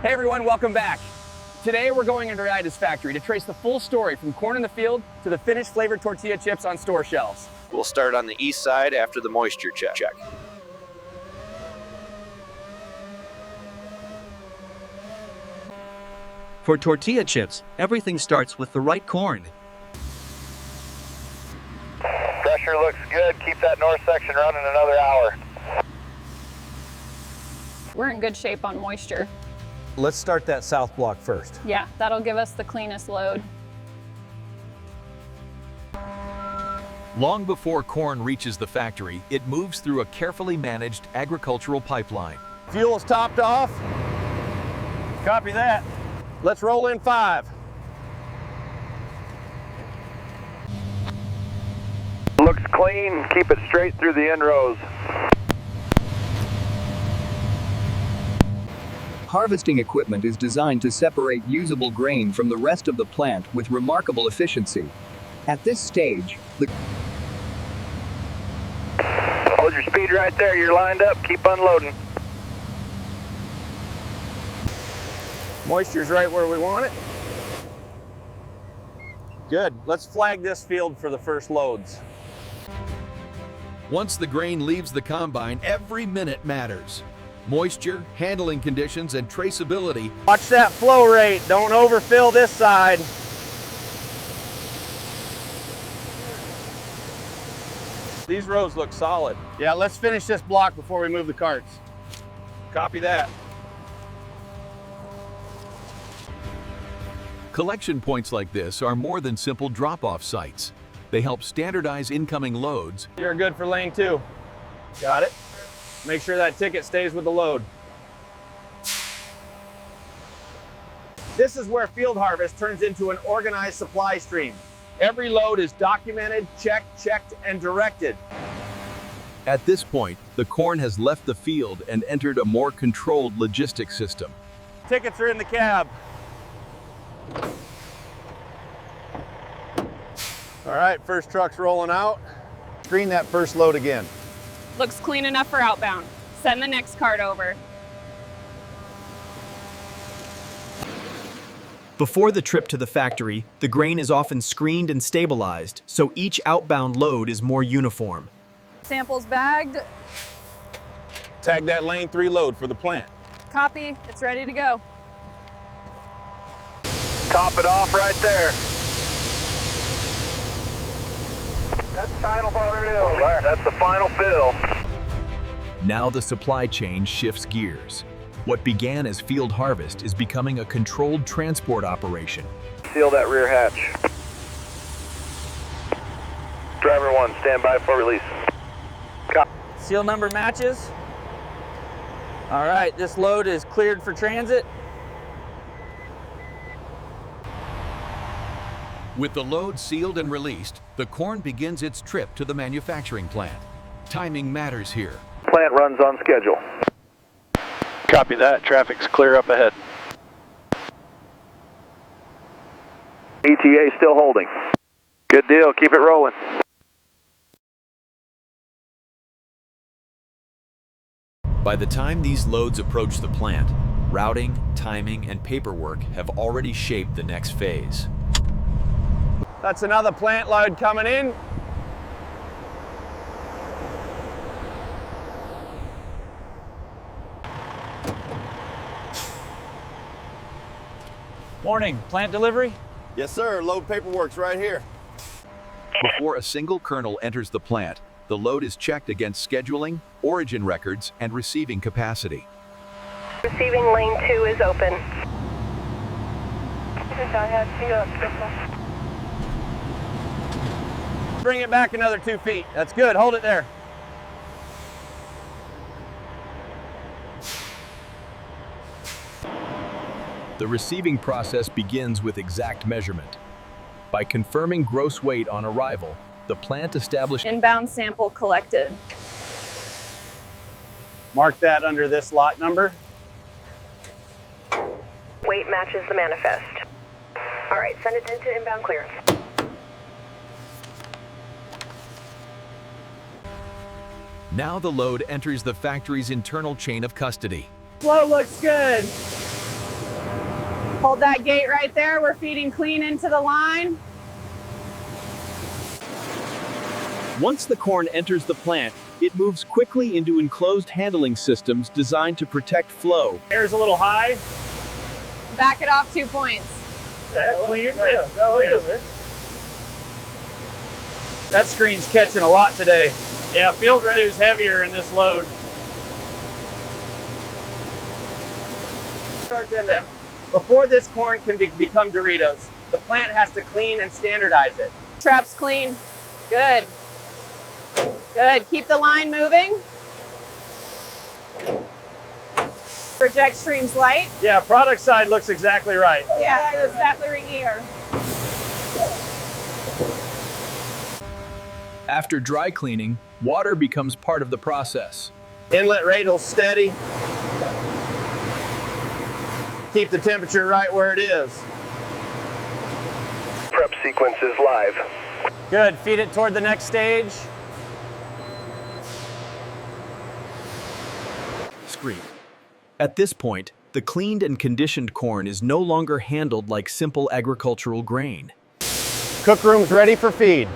Hey everyone, welcome back. Today we're going into Doritos Factory to trace the full story from corn in the field to the finished flavored tortilla chips on store shelves. We'll start on the east side after the moisture check. For tortilla chips, everything starts with the right corn. Pressure looks good. Keep that north section running another hour. We're in good shape on moisture. Let's start that south block first. Yeah, that'll give us the cleanest load. Long before corn reaches the factory, it moves through a carefully managed agricultural pipeline. Fuel's topped off. Copy that. Let's roll in 5. Looks clean. Keep it straight through the end rows. Harvesting equipment is designed to separate usable grain from the rest of the plant with remarkable efficiency. At this stage, Hold your speed right there. You're lined up. Keep unloading. Moisture's right where we want it. Good. Let's flag this field for the first loads. Once the grain leaves the combine, every minute matters. Moisture, handling conditions, and traceability. Watch that flow rate. Don't overfill this side. These rows look solid. Yeah, let's finish this block before we move the carts. Copy that. Collection points like this are more than simple drop-off sites. They help standardize incoming loads. You're good for lane 2. Got it. Make sure that ticket stays with the load. This is where field harvest turns into an organized supply stream. Every load is documented, checked, and directed. At this point, the corn has left the field and entered a more controlled logistics system. Tickets are in the cab. All right, first truck's rolling out. Screen that first load again. Looks clean enough for outbound. Send the next cart over. Before the trip to the factory, the grain is often screened and stabilized, so each outbound load is more uniform. Samples bagged. Tag that lane 3 load for the plant. Copy. It's ready to go. Top it off right there. That's the final fill. That's the final fill. Now the supply chain shifts gears. What began as field harvest is becoming a controlled transport operation. Seal that rear hatch. Driver 1, stand by for release. Copy. Seal number matches. All right, this load is cleared for transit. With the load sealed and released, the corn begins its trip to the manufacturing plant. Timing matters here. Plant runs on schedule. Copy that. Traffic's clear up ahead. ETA still holding. Good deal. Keep it rolling. By the time these loads approach the plant, routing, timing, and paperwork have already shaped the next phase. That's another plant load coming in. Morning, plant delivery? Yes, sir. Load paperwork's right here. Before a single kernel enters the plant, the load is checked against scheduling, origin records, and receiving capacity. Receiving lane 2 is open. Bring it back another 2 feet. That's good. Hold it there. The receiving process begins with exact measurement. By confirming gross weight on arrival, the plant established Inbound sample collected. Mark that under this lot number. Weight matches the manifest. All right, send it into inbound clearance. Now the load enters the factory's internal chain of custody. Flow looks good. Hold that gate right there. We're feeding clean into the line. Once the corn enters the plant, it moves quickly into enclosed handling systems designed to protect flow. Air's a little high. Back it off 2 points. That screen's catching a lot today. Yeah, field ready is heavier in this load. Before this corn can become Doritos, the plant has to clean and standardize it. Traps clean. Good. Good. Keep the line moving. Project streams light. Yeah, product side looks exactly right. Yeah, it's exactly here. After dry cleaning, water becomes part of the process. Inlet radial steady. Keep the temperature right where it is. Prep sequence is live. Good, feed it toward the next stage. Screen. At this point, the cleaned and conditioned corn is no longer handled like simple agricultural grain. Cook room's ready for feed.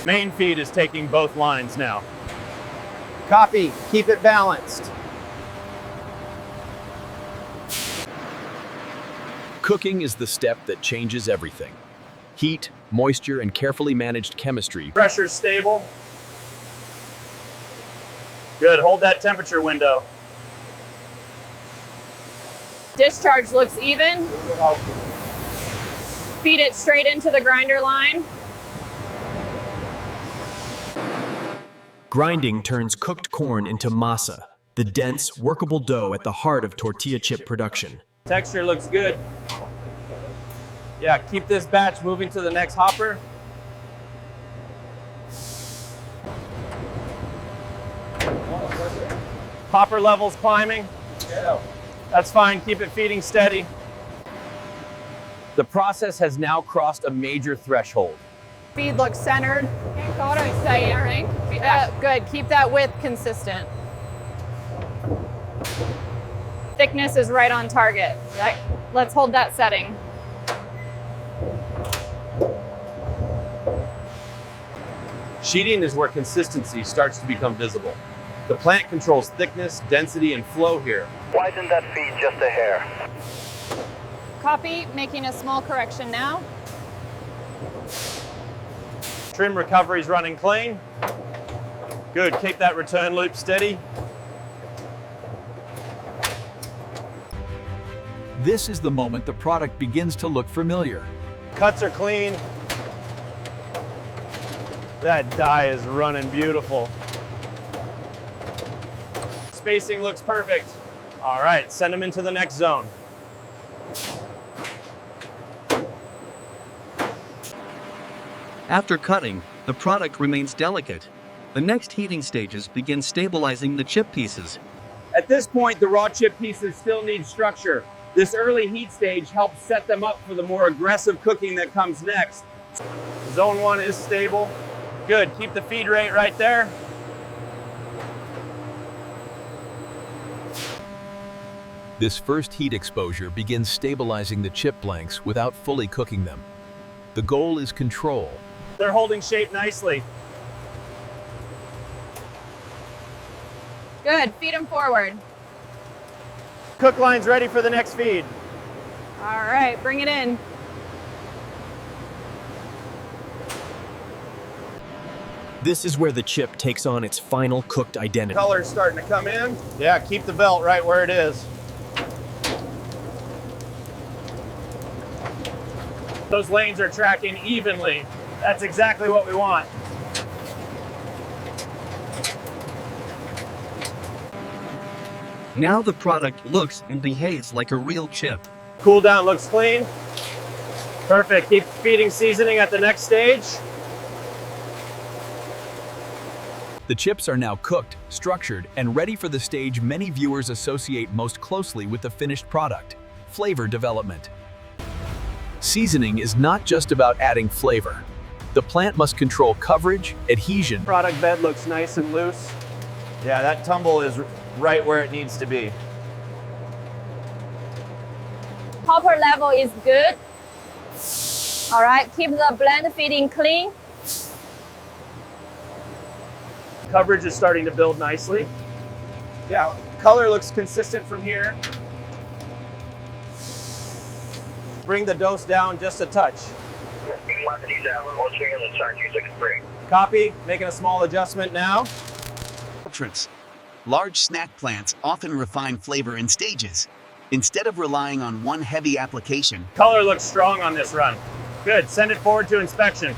Main feed is taking both lines now. Copy, keep it balanced. Cooking is the step that changes everything. Heat, moisture, and carefully managed chemistry. Pressure's stable. Good, hold that temperature window. Discharge looks even. Feed it straight into the grinder line. Grinding turns cooked corn into masa, the dense, workable dough at the heart of tortilla chip production. Texture looks good. Yeah, keep this batch moving to the next hopper. Hopper levels climbing. That's fine, keep it feeding steady. The process has now crossed a major threshold. Feed looks centered. Good, keep that width consistent. Thickness is right on target. Let's hold that setting. Sheeting is where consistency starts to become visible. The plant controls thickness, density, and flow here. Widen that feed just a hair. Copy, making a small correction now. Trim recovery's running clean. Good, keep that return loop steady. This is the moment the product begins to look familiar. Cuts are clean. That die is running beautiful. Spacing looks perfect. All right, send them into the next zone. After cutting, the product remains delicate. The next heating stages begin stabilizing the chip pieces. At this point, the raw chip pieces still need structure. This early heat stage helps set them up for the more aggressive cooking that comes next. Zone 1 is stable. Good, keep the feed rate right there. This first heat exposure begins stabilizing the chip blanks without fully cooking them. The goal is control. They're holding shape nicely. Good, feed them forward. Cook line's ready for the next feed. All right, bring it in. This is where the chip takes on its final cooked identity. Color's starting to come in. Yeah, keep the belt right where it is. Those lanes are tracking evenly. That's exactly what we want. Now the product looks and behaves like a real chip. Cool down looks clean. Perfect, keep feeding seasoning at the next stage. The chips are now cooked, structured, and ready for the stage many viewers associate most closely with the finished product: flavor development. Seasoning is not just about adding flavor. The plant must control coverage, adhesion. Product bed looks nice and loose. Yeah, that tumble is right where it needs to be. Hopper level is good. All right, keep the blend feeding clean. Coverage is starting to build nicely. Yeah, color looks consistent from here. Bring the dose down just a touch. Copy, making a small adjustment now. Large snack plants often refine flavor in stages, instead of relying on one heavy application. Color looks strong on this run. Good, send it forward to inspection.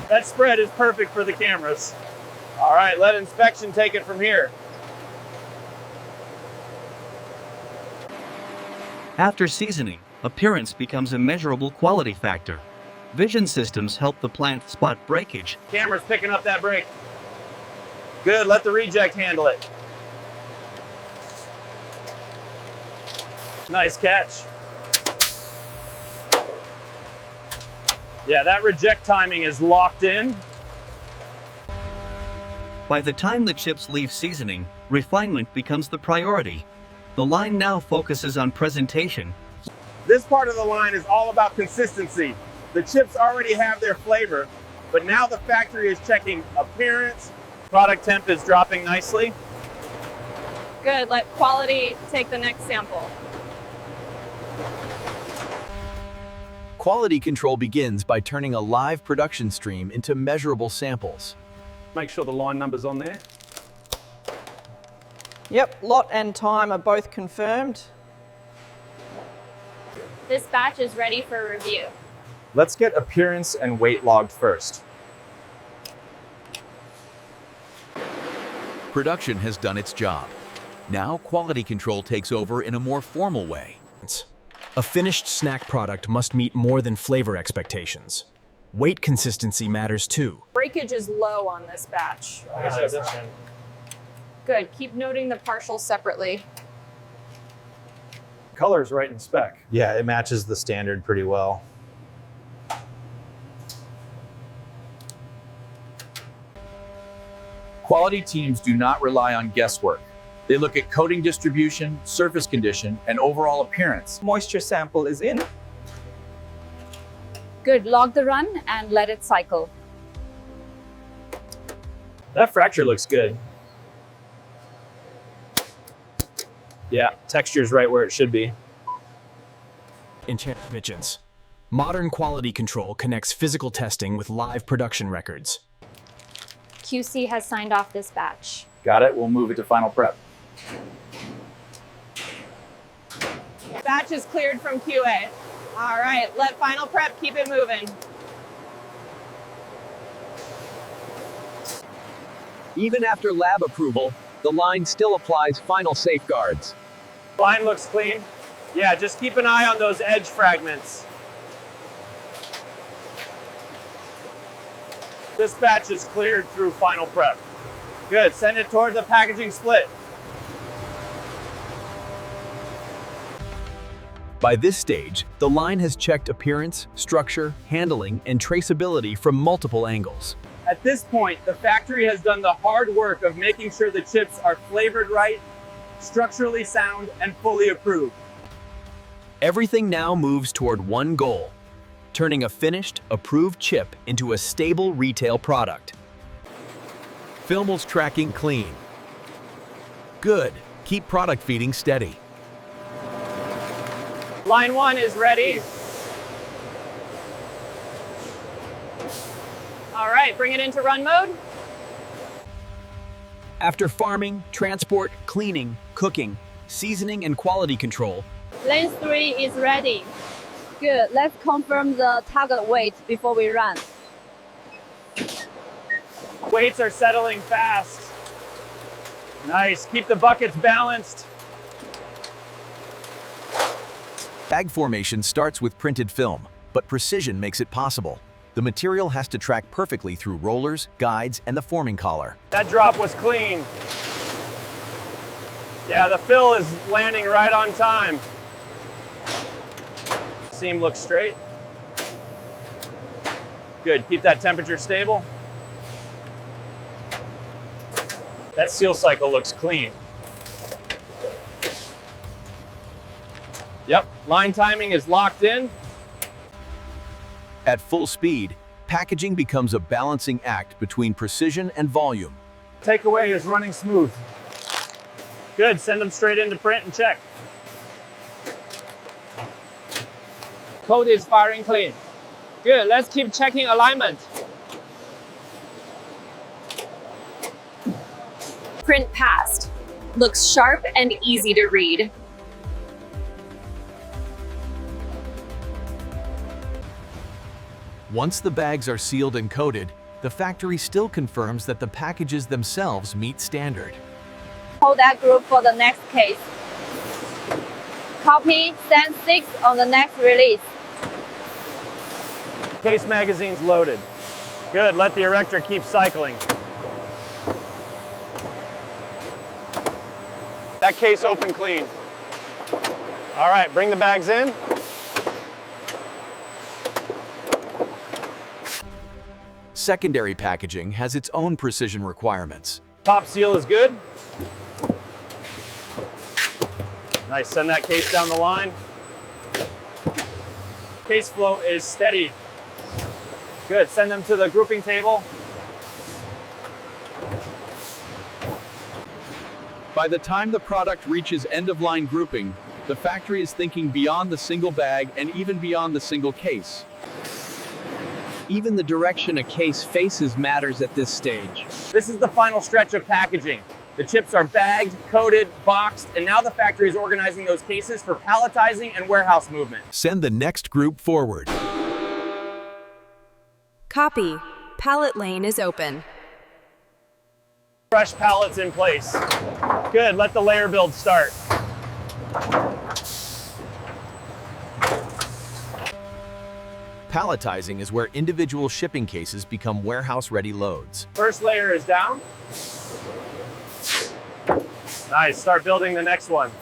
That spread is perfect for the cameras. All right, let inspection take it from here. After seasoning, appearance becomes a measurable quality factor. Vision systems help the plant spot breakage. Camera's picking up that break. Good, let the reject handle it. Nice catch. Yeah, that reject timing is locked in. By the time the chips leave seasoning, refinement becomes the priority. The line now focuses on presentation. This part of the line is all about consistency. The chips already have their flavor, but now the factory is checking appearance. Product temp is dropping nicely. Good, let quality take the next sample. Quality control begins by turning a live production stream into measurable samples. Make sure the line number's on there. Yep, lot and time are both confirmed. This batch is ready for review. Let's get appearance and weight logged first. Production has done its job. Now quality control takes over in a more formal way. A finished snack product must meet more than flavor expectations. Weight consistency matters too. Breakage is low on this batch. Good, keep noting the partials separately. Color's right in spec. Yeah, it matches the standard pretty well. Quality teams do not rely on guesswork. They look at coating distribution, surface condition, and overall appearance. Moisture sample is in. Good, log the run and let it cycle. That fracture looks good. Yeah, texture's right where it should be. Visions. Modern quality control connects physical testing with live production records. QC has signed off this batch. Got it, we'll move it to final prep. Batch is cleared from QA. All right, let final prep keep it moving. Even after lab approval, the line still applies final safeguards. Line looks clean. Yeah, just keep an eye on those edge fragments. This batch is cleared through final prep. Good, send it toward the packaging split. By this stage, the line has checked appearance, structure, handling, and traceability from multiple angles. At this point, the factory has done the hard work of making sure the chips are flavored right, structurally sound, and fully approved. Everything now moves toward one goal: turning a finished, approved chip into a stable retail product. Film's tracking clean. Good. Keep product feeding steady. Line 1 is ready. All right, bring it into run mode. After farming, transport, cleaning, cooking, seasoning, and quality control, Lane 3 is ready. Good, let's confirm the target weight before we run. Weights are settling fast. Nice, keep the buckets balanced. bag formation starts with printed film, but precision makes it possible. The material has to track perfectly through rollers, guides, and the forming collar. That drop was clean. Yeah, the fill is landing right on time. Seam looks straight. Good, keep that temperature stable. That seal cycle looks clean. Yep, line timing is locked in. At full speed, packaging becomes a balancing act between precision and volume. Takeaway is running smooth. Good, send them straight into print and check. Code is firing clean. Good, let's keep checking alignment. Print passed. Looks sharp and easy to read. Once the bags are sealed and coated, the factory still confirms that the packages themselves meet standard. Hold that group for the next case. Copy, send 6 on the next release. Case magazine's loaded. Good, let the erector keep cycling. That case open clean. All right, bring the bags in. Secondary packaging has its own precision requirements. Top seal is good. Nice, send that case down the line. Case flow is steady. Good, send them to the grouping table. By the time the product reaches end-of-line grouping, the factory is thinking beyond the single bag and even beyond the single case. Even the direction a case faces matters at this stage. This is the final stretch of packaging. The chips are bagged, coated, boxed, and now the factory is organizing those cases for palletizing and warehouse movement. Send the next group forward. Copy. Pallet lane is open. Fresh pallets in place. Good, let the layer build start. Palletizing is where individual shipping cases become warehouse-ready loads. First layer is down. Nice, start building the next one.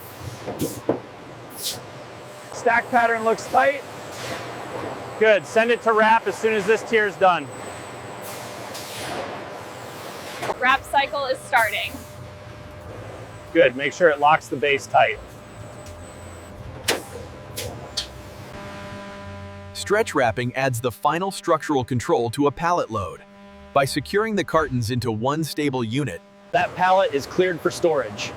Stack pattern looks tight. Good, send it to wrap as soon as this tier is done. Wrap cycle is starting. Good, make sure it locks the base tight. Stretch wrapping adds the final structural control to a pallet load. By securing the cartons into one stable unit, that pallet is cleared for storage.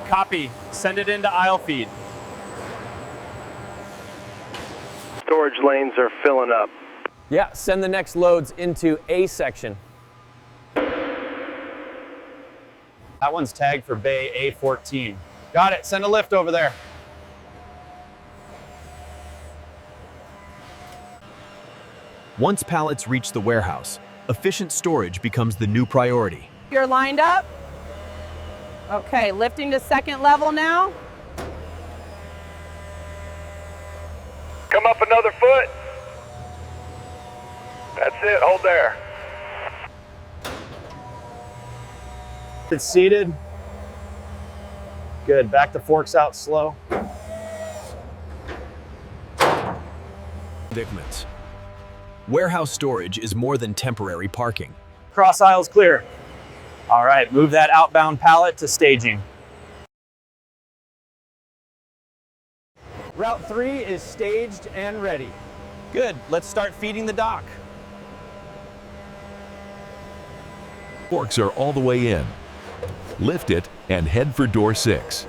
Copy, send it into aisle feed. Storage lanes are filling up. Yeah, send the next loads into A section. That one's tagged for bay A14. Got it, send a lift over there. once pallets reach the warehouse, efficient storage becomes the new priority. You're lined up. Okay, lifting to second level now. Come up another foot. That's it, hold there. It's seated. Good, back the forks out slow. Predicaments. Warehouse storage is more than temporary parking. Cross aisles clear. All right, move that outbound pallet to staging. Route 3 is staged and ready. Good, let's start feeding the dock. Forks are all the way in. Lift it and head for door 6.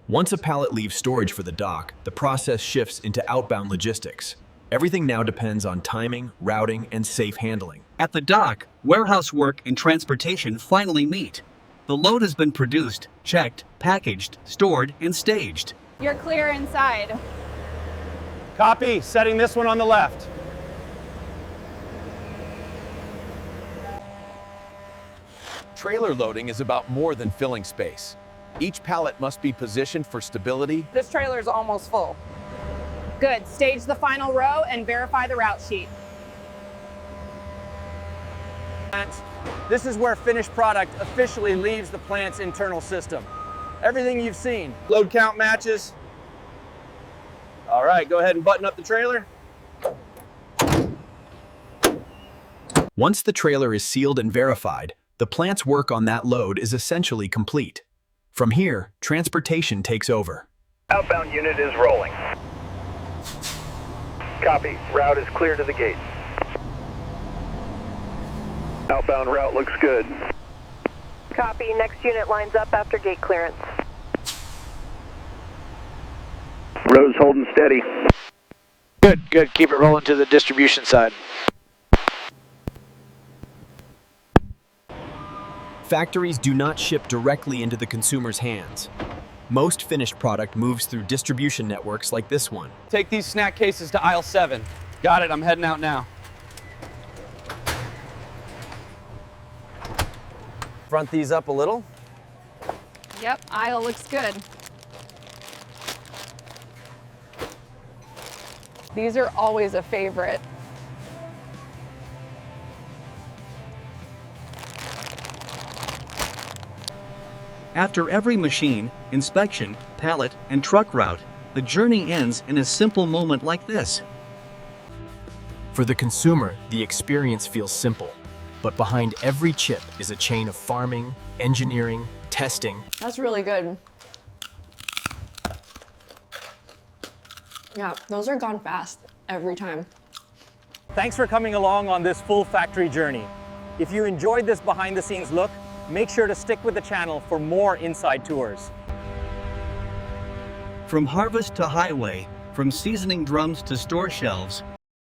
Once a pallet leaves storage for the dock, the process shifts into outbound logistics. Everything now depends on timing, routing, and safe handling. At the dock, warehouse work and transportation finally meet. The load has been produced, checked, packaged, stored, and staged. You're clear inside. Copy, setting this one on the left. Trailer loading is about more than filling space. Each pallet must be positioned for stability. This trailer is almost full. Good. Stage the final row and verify the route sheet. This is where finished product officially leaves the plant's internal system. Everything you've seen. Load count matches. All right, go ahead and button up the trailer. Once the trailer is sealed and verified, the plant's work on that load is essentially complete. From here, transportation takes over. Outbound unit is rolling. Copy. Route is clear to the gate. Outbound route looks good. Copy. Next unit lines up after gate clearance. Rose holding steady. Good, good. Keep it rolling to the distribution side. Factories do not ship directly into the consumer's hands. Most finished product moves through distribution networks like this one. Take these snack cases to aisle 7. Got it, I'm heading out now. Front these up a little. Yep, aisle looks good. These are always a favorite. After every machine, inspection, pallet, and truck route, the journey ends in a simple moment like this. For the consumer, the experience feels simple, but behind every chip is a chain of farming, engineering, testing. That's really good. Yeah, those are gone fast every time. Thanks for coming along on this full factory journey. If you enjoyed this behind-the-scenes look, make sure to stick with the channel for more inside tours. From harvest to highway, from seasoning drums to store shelves,